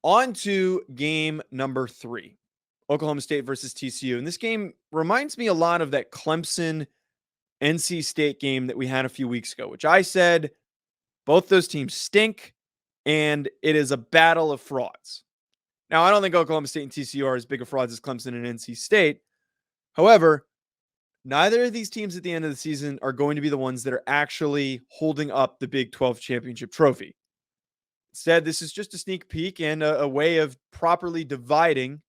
On to game number 3, Oklahoma State versus TCU. And this game reminds me a lot of that Clemson NC State game that we had a few weeks ago, which I said both those teams stink and it is a battle of frauds. Now, I don't think Oklahoma State and TCU are as big of frauds as Clemson and NC State. However, neither of these teams at the end of the season are going to be the ones that are actually holding up the Big 12 championship trophy. Instead, this is just a sneak peek and a way of properly dividing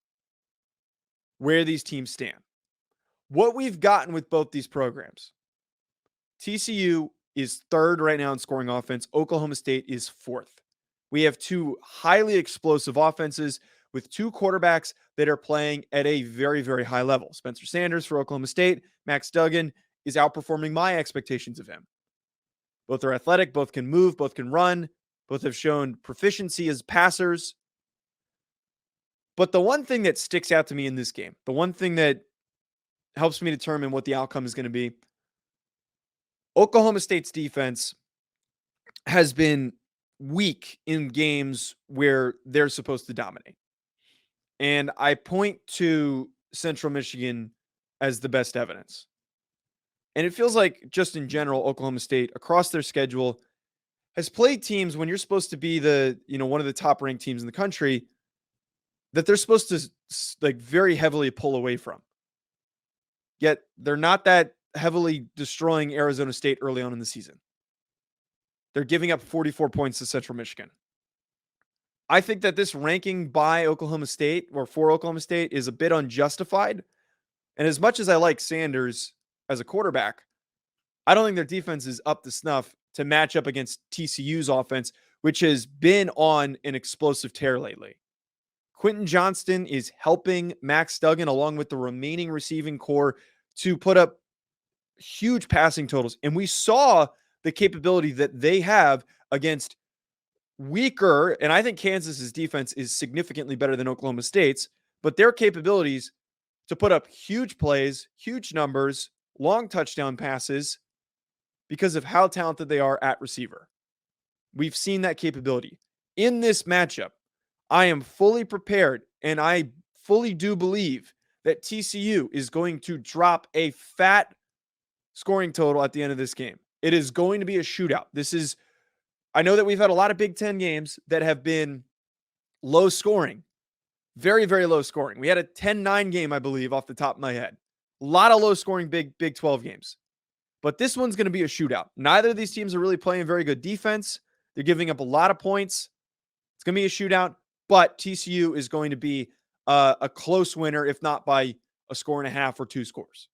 where these teams stand. What we've gotten with both these programs, TCU is third right now in scoring offense. Oklahoma State is fourth. We have two highly explosive offenses with two quarterbacks that are playing at a very, very high level. Spencer Sanders for Oklahoma State, Max Duggan is outperforming my expectations of him. Both are athletic, both can move, both can run, both have shown proficiency as passers. But the one thing that sticks out to me in this game, the one thing that helps me determine what the outcome is going to be, Oklahoma State's defense has been weak in games where they're supposed to dominate. And I point to Central Michigan as the best evidence. And it feels like, just in general, Oklahoma State across their schedule has played teams when you're supposed to be one of the top ranked teams in the country that they're supposed to like very heavily pull away from. Yet they're not that heavily destroying Arizona State early on in the season. They're giving up 44 points to Central Michigan. I think that this ranking by Oklahoma State or for Oklahoma State is a bit unjustified. And as much as I like Sanders as a quarterback, I don't think their defense is up to snuff to match up against TCU's offense, which has been on an explosive tear lately. Quentin Johnston is helping Max Duggan along with the remaining receiving core to put up huge passing totals. And we saw the capability that they have against weaker, and I think Kansas's defense is significantly better than Oklahoma State's, but their capabilities to put up huge plays, huge numbers, long touchdown passes because of how talented they are at receiver. We've seen that capability. In this matchup, I am fully prepared, and I fully do believe that TCU is going to drop a fat scoring total at the end of this game. It is going to be a shootout. I know that we've had a lot of Big Ten games that have been low scoring, very, very low scoring. We had a 10-9 game, I believe, off the top of my head. A lot of low scoring Big 12 games. But this one's going to be a shootout. Neither of these teams are really playing very good defense. They're giving up a lot of points. It's going to be a shootout, but TCU is going to be a close winner, if not by a score and a half or two scores.